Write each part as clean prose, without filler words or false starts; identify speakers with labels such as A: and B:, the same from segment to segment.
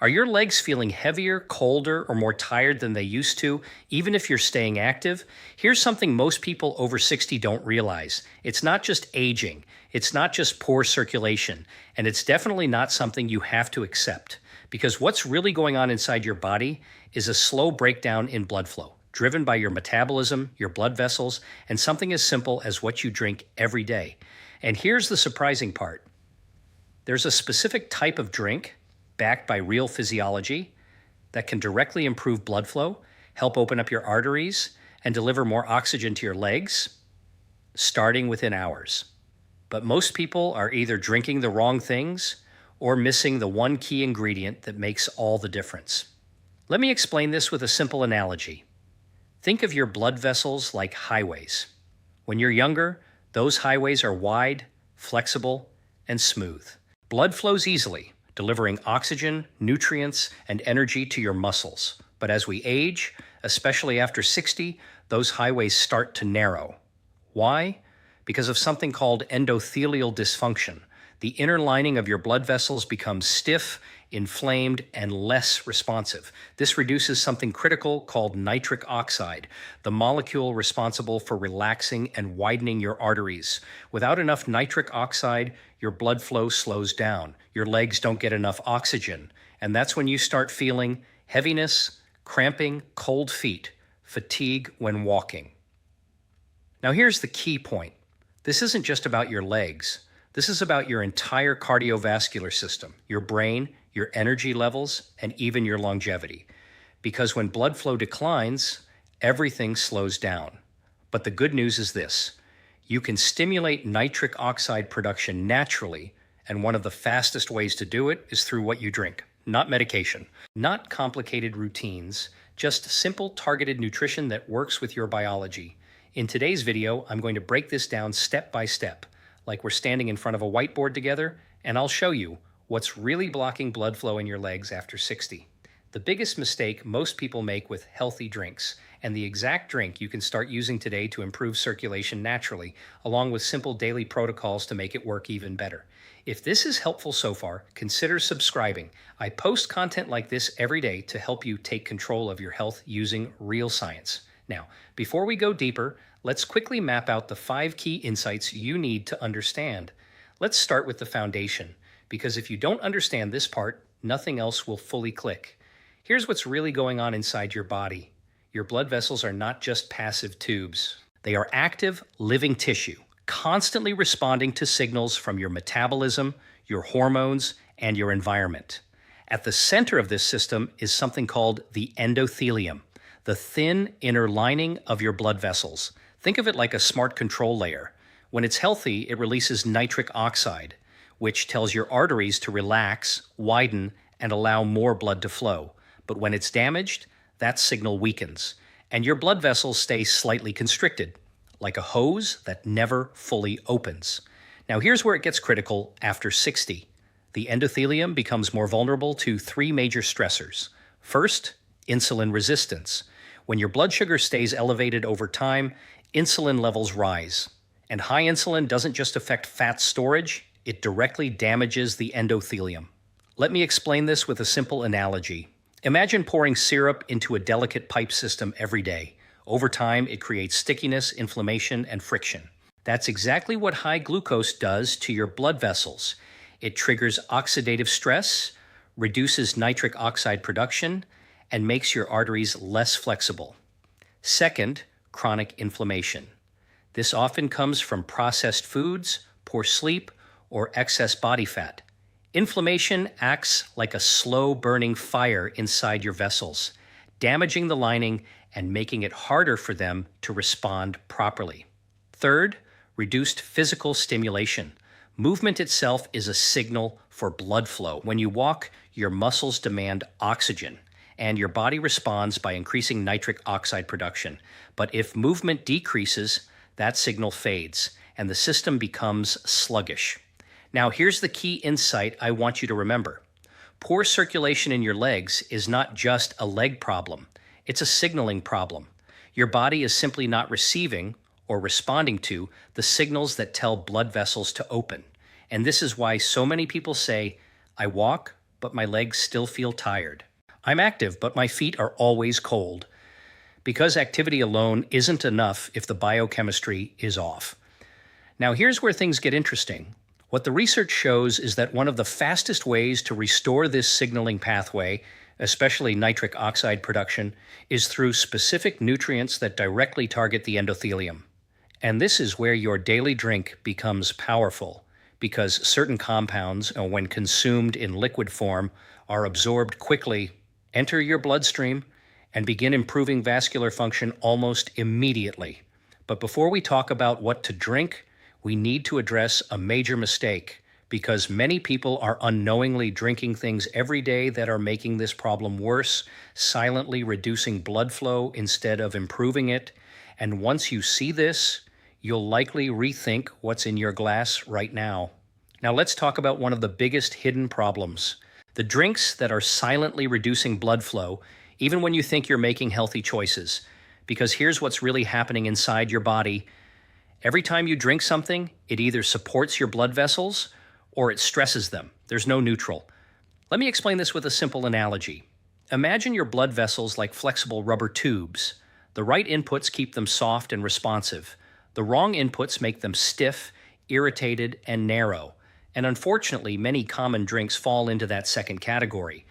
A: Are your legs feeling heavier, colder, or more tired than they used to, even if you're staying active? Here's something most people over 60 don't realize. It's not just aging, it's not just poor circulation, and it's definitely not something you have to accept. Because what's really going on inside your body is a slow breakdown in blood flow, driven by your metabolism, your blood vessels, and something as simple as what you drink every day. And here's the surprising part. There's a specific type of drink backed by real physiology that can directly improve blood flow, help open up your arteries, and deliver more oxygen to your legs, starting within hours. But most people are either drinking the wrong things or missing the one key ingredient that makes all the difference. Let me explain this with a simple analogy. Think of your blood vessels like highways. When you're younger, those highways are wide, flexible, and smooth. Blood flows easily, delivering oxygen, nutrients, and energy to your muscles. But as we age, especially after 60, those highways start to narrow. Why? Because of something called endothelial dysfunction. The inner lining of your blood vessels becomes stiff, inflamed, and less responsive. This reduces something critical called nitric oxide, the molecule responsible for relaxing and widening your arteries. Without enough nitric oxide, your blood flow slows down. Your legs don't get enough oxygen. And that's when you start feeling heaviness, cramping, cold feet, fatigue when walking. Now here's the key point. This isn't just about your legs. This is about your entire cardiovascular system, your brain, your energy levels, and even your longevity. Because when blood flow declines, everything slows down. But the good news is this: you can stimulate nitric oxide production naturally, and one of the fastest ways to do it is through what you drink, not medication, not complicated routines, just simple targeted nutrition that works with your biology. In today's video, I'm going to break this down step by step, like we're standing in front of a whiteboard together, and I'll show you what's really blocking blood flow in your legs after 60. The biggest mistake most people make with healthy drinks, and the exact drink you can start using today to improve circulation naturally, along with simple daily protocols to make it work even better. If this is helpful so far, consider subscribing. I post content like this every day to help you take control of your health using real science. Now, before we go deeper, let's quickly map out the 5 key insights you need to understand. Let's start with the foundation, because if you don't understand this part, nothing else will fully click. Here's what's really going on inside your body. Your blood vessels are not just passive tubes. They are active, living tissue, constantly responding to signals from your metabolism, your hormones, and your environment. At the center of this system is something called the endothelium, the thin inner lining of your blood vessels. Think of it like a smart control layer. When it's healthy, it releases nitric oxide, which tells your arteries to relax, widen, and allow more blood to flow. But when it's damaged, that signal weakens, and your blood vessels stay slightly constricted, like a hose that never fully opens. Now here's where it gets critical after 60. The endothelium becomes more vulnerable to 3 major stressors. First, insulin resistance. When your blood sugar stays elevated over time, insulin levels rise. And high insulin doesn't just affect fat storage, it directly damages the endothelium. Let me explain this with a simple analogy. Imagine pouring syrup into a delicate pipe system every day. Over time, it creates stickiness, inflammation, and friction. That's exactly what high glucose does to your blood vessels. It triggers oxidative stress, reduces nitric oxide production, and makes your arteries less flexible. Second, chronic inflammation. This often comes from processed foods, poor sleep, or excess body fat. Inflammation acts like a slow-burning fire inside your vessels, damaging the lining and making it harder for them to respond properly. Third, reduced physical stimulation. Movement itself is a signal for blood flow. When you walk, your muscles demand oxygen, and your body responds by increasing nitric oxide production. But if movement decreases, that signal fades, and the system becomes sluggish. Now, here's the key insight I want you to remember. Poor circulation in your legs is not just a leg problem. It's a signaling problem. Your body is simply not receiving or responding to the signals that tell blood vessels to open. And this is why so many people say, I walk, but my legs still feel tired. I'm active, but my feet are always cold. Because activity alone isn't enough if the biochemistry is off. Now here's where things get interesting. What the research shows is that one of the fastest ways to restore this signaling pathway, especially nitric oxide production, is through specific nutrients that directly target the endothelium. And this is where your daily drink becomes powerful, because certain compounds, when consumed in liquid form, are absorbed quickly, enter your bloodstream, and begin improving vascular function almost immediately. But before we talk about what to drink, we need to address a major mistake, because many people are unknowingly drinking things every day that are making this problem worse, silently reducing blood flow instead of improving it. And once you see this, you'll likely rethink what's in your glass right now. Now let's talk about one of the biggest hidden problems. The drinks that are silently reducing blood flow, even when you think you're making healthy choices. Because here's what's really happening inside your body. Every time you drink something, it either supports your blood vessels or it stresses them. There's no neutral. Let me explain this with a simple analogy. Imagine your blood vessels like flexible rubber tubes. The right inputs keep them soft and responsive. The wrong inputs make them stiff, irritated, and narrow. And unfortunately, many common drinks fall into that second category.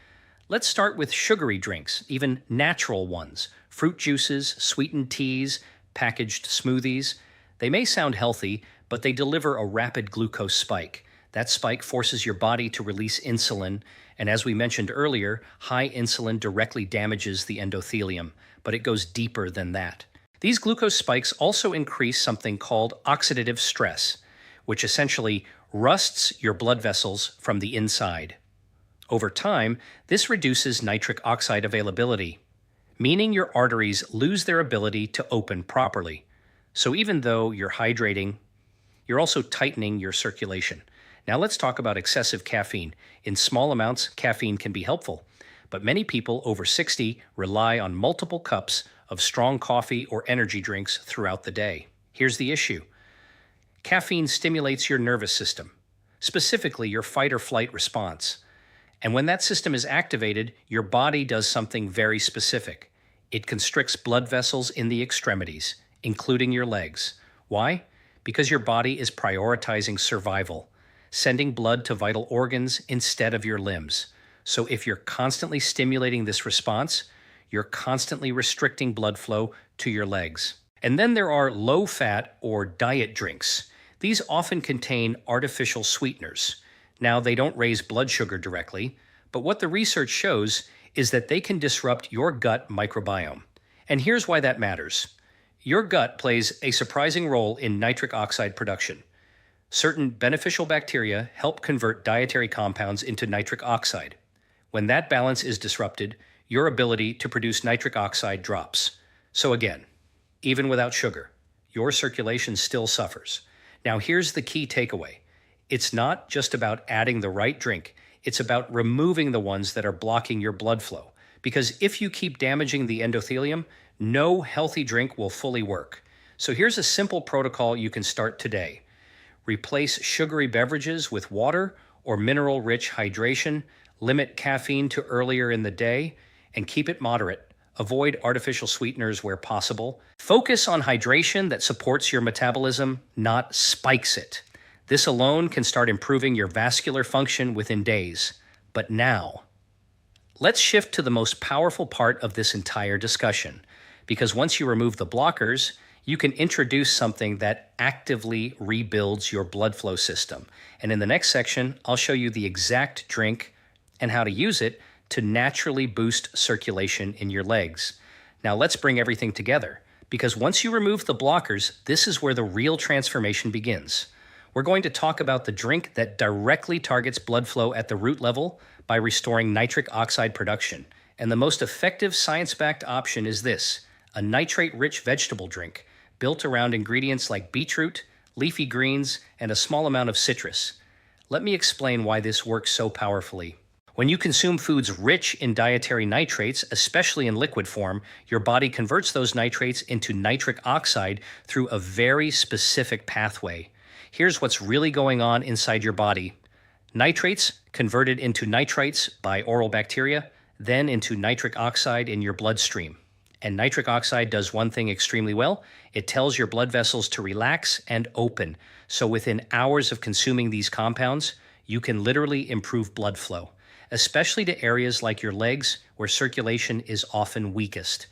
A: Let's start with sugary drinks, even natural ones. Fruit juices, sweetened teas, packaged smoothies. They may sound healthy, but they deliver a rapid glucose spike. That spike forces your body to release insulin, and as we mentioned earlier, high insulin directly damages the endothelium, but it goes deeper than that. These glucose spikes also increase something called oxidative stress, which essentially rusts your blood vessels from the inside. Over time, this reduces nitric oxide availability, meaning your arteries lose their ability to open properly. So even though you're hydrating, you're also tightening your circulation. Now let's talk about excessive caffeine. In small amounts, caffeine can be helpful, but many people over 60 rely on multiple cups of strong coffee or energy drinks throughout the day. Here's the issue. Caffeine stimulates your nervous system, specifically your fight or flight response. And when that system is activated, your body does something very specific. It constricts blood vessels in the extremities, including your legs. Why? Because your body is prioritizing survival, sending blood to vital organs instead of your limbs. So if you're constantly stimulating this response, you're constantly restricting blood flow to your legs. And then there are low-fat or diet drinks. These often contain artificial sweeteners. Now, they don't raise blood sugar directly, but what the research shows is that they can disrupt your gut microbiome. And here's why that matters. Your gut plays a surprising role in nitric oxide production. Certain beneficial bacteria help convert dietary compounds into nitric oxide. When that balance is disrupted, your ability to produce nitric oxide drops. So again, even without sugar, your circulation still suffers. Now here's the key takeaway. It's not just about adding the right drink, it's about removing the ones that are blocking your blood flow. Because if you keep damaging the endothelium, no healthy drink will fully work. So here's a simple protocol you can start today. Replace sugary beverages with water or mineral-rich hydration, limit caffeine to earlier in the day, and keep it moderate. Avoid artificial sweeteners where possible. Focus on hydration that supports your metabolism, not spikes it. This alone can start improving your vascular function within days. But now, let's shift to the most powerful part of this entire discussion, because once you remove the blockers, you can introduce something that actively rebuilds your blood flow system. And in the next section, I'll show you the exact drink and how to use it to naturally boost circulation in your legs. Now let's bring everything together, because once you remove the blockers, this is where the real transformation begins. We're going to talk about the drink that directly targets blood flow at the root level by restoring nitric oxide production. And the most effective science-backed option is this, a nitrate-rich vegetable drink built around ingredients like beetroot, leafy greens, and a small amount of citrus. Let me explain why this works so powerfully. When you consume foods rich in dietary nitrates, especially in liquid form, your body converts those nitrates into nitric oxide through a very specific pathway. Here's what's really going on inside your body. Nitrates converted into nitrites by oral bacteria, then into nitric oxide in your bloodstream. And nitric oxide does one thing extremely well. It tells your blood vessels to relax and open. So within hours of consuming these compounds, you can literally improve blood flow, especially to areas like your legs where circulation is often weakest.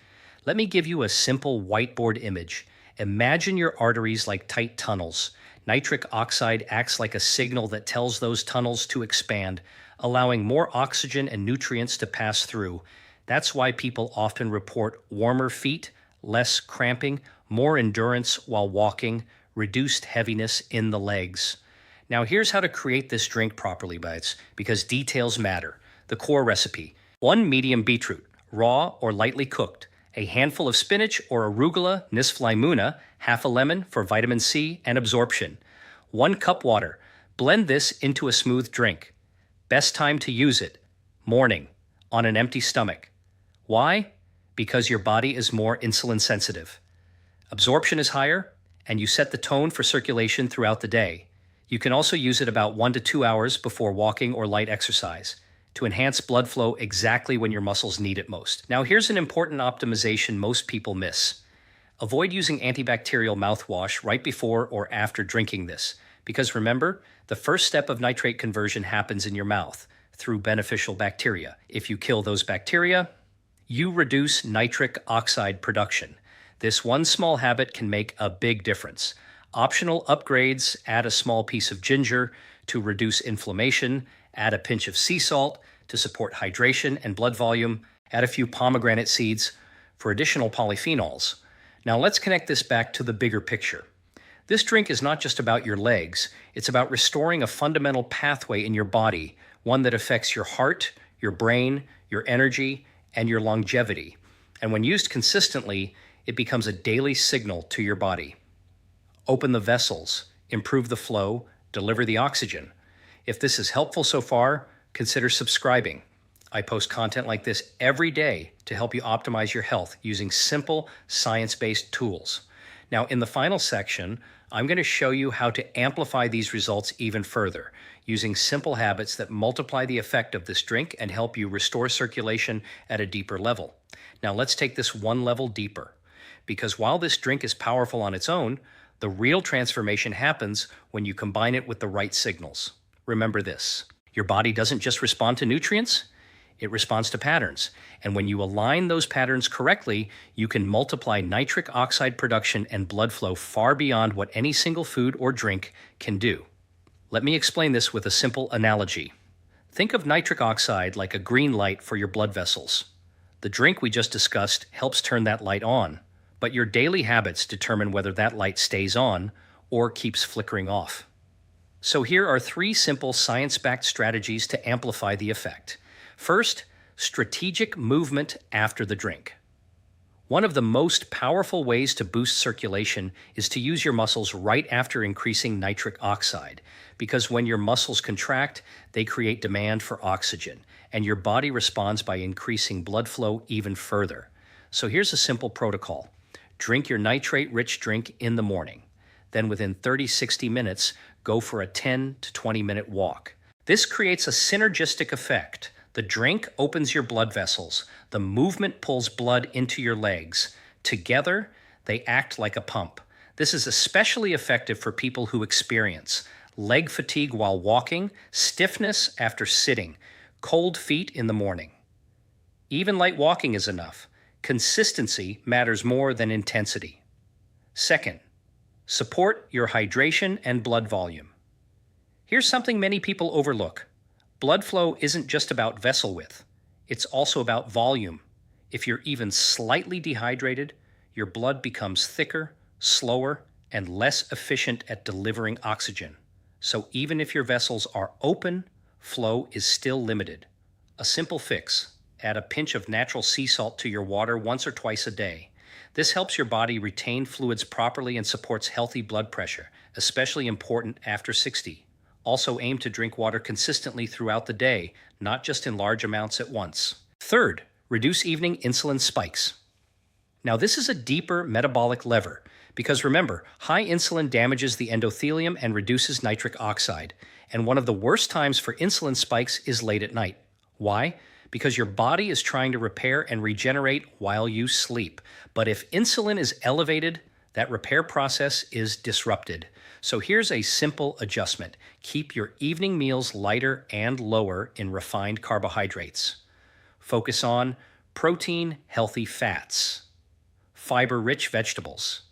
A: Let me give you a simple whiteboard image. Imagine your arteries like tight tunnels. Nitric oxide acts like a signal that tells those tunnels to expand, allowing more oxygen and nutrients to pass through. That's why people often report warmer feet, less cramping, more endurance while walking, reduced heaviness in the legs. Now here's how to create this drink properly, bites, because details matter. The core recipe: 1 medium beetroot, raw or lightly cooked, a handful of spinach or arugula nisflaimuna, half a lemon for vitamin C and absorption. 1 cup water. Blend this into a smooth drink. Best time to use it: morning, on an empty stomach. Why? Because your body is more insulin sensitive. Absorption is higher, and you set the tone for circulation throughout the day. You can also use it about 1 to 2 hours before walking or light exercise to enhance blood flow exactly when your muscles need it most. Now here's an important optimization most people miss. Avoid using antibacterial mouthwash right before or after drinking this, because remember, the first step of nitrate conversion happens in your mouth through beneficial bacteria. If you kill those bacteria, you reduce nitric oxide production. This one small habit can make a big difference. Optional upgrades: add a small piece of ginger to reduce inflammation, add a pinch of sea salt to support hydration and blood volume, add a few pomegranate seeds for additional polyphenols. Now let's connect this back to the bigger picture. This drink is not just about your legs, it's about restoring a fundamental pathway in your body, one that affects your heart, your brain, your energy, and your longevity. And when used consistently, it becomes a daily signal to your body. Open the vessels, improve the flow, deliver the oxygen. If this is helpful so far, consider subscribing. I post content like this every day to help you optimize your health using simple, science-based tools. Now, in the final section, I'm going to show you how to amplify these results even further, using simple habits that multiply the effect of this drink and help you restore circulation at a deeper level. Now, let's take this one level deeper, because while this drink is powerful on its own, the real transformation happens when you combine it with the right signals. Remember this: your body doesn't just respond to nutrients, it responds to patterns. And when you align those patterns correctly, you can multiply nitric oxide production and blood flow far beyond what any single food or drink can do. Let me explain this with a simple analogy. Think of nitric oxide like a green light for your blood vessels. The drink we just discussed helps turn that light on, but your daily habits determine whether that light stays on or keeps flickering off. So here are 3 simple science-backed strategies to amplify the effect. First, strategic movement after the drink. One of the most powerful ways to boost circulation is to use your muscles right after increasing nitric oxide, because when your muscles contract, they create demand for oxygen, and your body responds by increasing blood flow even further. So here's a simple protocol. Drink your nitrate-rich drink in the morning. Then within 30-60 minutes, go for a 10 to 20-minute walk. This creates a synergistic effect. The drink opens your blood vessels. The movement pulls blood into your legs. Together, they act like a pump. This is especially effective for people who experience leg fatigue while walking, stiffness after sitting, cold feet in the morning. Even light walking is enough. Consistency matters more than intensity. Second, support your hydration and blood volume. Here's something many people overlook. Blood flow isn't just about vessel width. It's also about volume. If you're even slightly dehydrated, your blood becomes thicker, slower, and less efficient at delivering oxygen. So even if your vessels are open, flow is still limited. A simple fix: add a pinch of natural sea salt to your water once or twice a day. This helps your body retain fluids properly and supports healthy blood pressure, especially important after 60. Also aim to drink water consistently throughout the day, not just in large amounts at once. Third, reduce evening insulin spikes. Now this is a deeper metabolic lever, Because remember, high insulin damages the endothelium and reduces nitric oxide. And one of the worst times for insulin spikes is late at night. Why? Because your body is trying to repair and regenerate while you sleep. But if insulin is elevated, that repair process is disrupted. So here's a simple adjustment. Keep your evening meals lighter and lower in refined carbohydrates. Focus on protein, healthy fats, fiber-rich vegetables.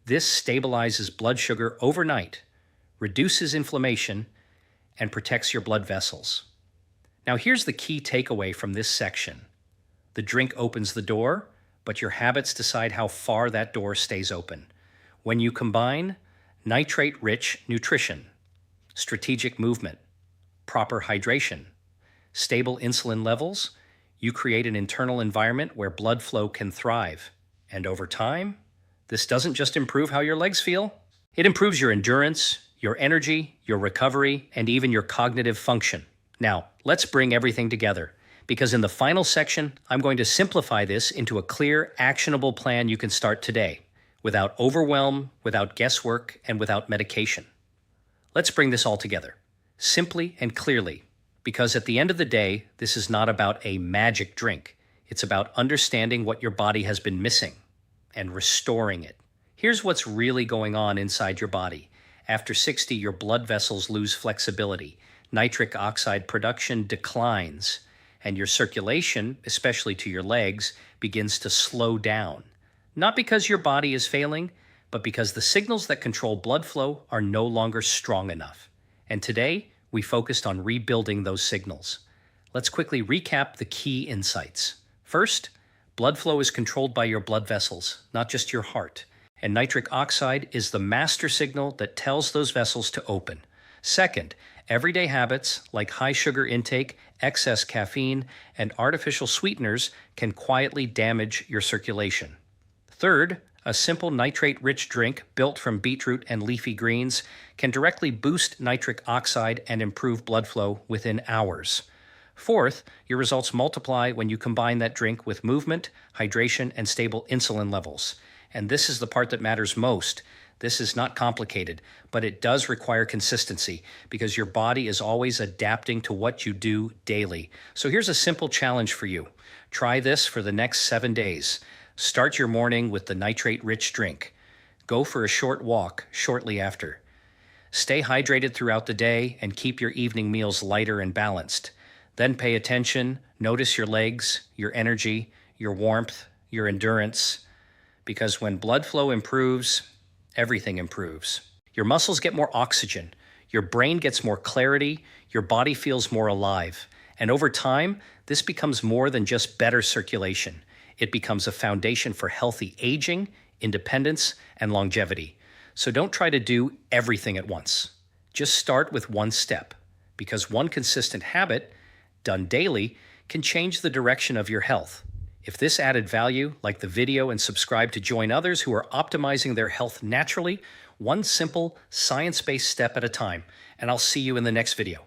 A: This stabilizes blood sugar overnight, reduces inflammation, and protects your blood vessels. Now here's the key takeaway from this section. The drink opens the door, but your habits decide how far that door stays open. When you combine nitrate-rich nutrition, strategic movement, proper hydration, stable insulin levels, you create an internal environment where blood flow can thrive. And over time, this doesn't just improve how your legs feel, it improves your endurance, your energy, your recovery, and even your cognitive function. Now, let's bring everything together, because in the final section, I'm going to simplify this into a clear, actionable plan you can start today, without overwhelm, without guesswork, and without medication. Let's bring this all together, simply and clearly, because at the end of the day, this is not about a magic drink. It's about understanding what your body has been missing and restoring it. Here's what's really going on inside your body. After 60, your blood vessels lose flexibility. Nitric oxide production declines, and your circulation, especially to your legs, begins to slow down. Not because your body is failing, but because the signals that control blood flow are no longer strong enough. And today, we focused on rebuilding those signals. Let's quickly recap the key insights. First, blood flow is controlled by your blood vessels, not just your heart. And nitric oxide is the master signal that tells those vessels to open. Second, everyday habits like high sugar intake, excess caffeine, and artificial sweeteners can quietly damage your circulation. Third, a simple nitrate-rich drink built from beetroot and leafy greens can directly boost nitric oxide and improve blood flow within hours. Fourth, your results multiply when you combine that drink with movement, hydration, and stable insulin levels. And this is the part that matters most. This is not complicated, but it does require consistency because your body is always adapting to what you do daily. So here's a simple challenge for you. Try this for the next 7 days. Start your morning with the nitrate-rich drink. Go for a short walk shortly after. Stay hydrated throughout the day and keep your evening meals lighter and balanced. Then pay attention, notice your legs, your energy, your warmth, your endurance, because when blood flow improves, everything improves. Your muscles get more oxygen, your brain gets more clarity, your body feels more alive. And over time, this becomes more than just better circulation. It becomes a foundation for healthy aging, independence, and longevity. So don't try to do everything at once. Just start with one step, because one consistent habit done daily can change the direction of your health. If this added value, like the video and subscribe to join others who are optimizing their health naturally, one simple, science-based step at a time. And I'll see you in the next video.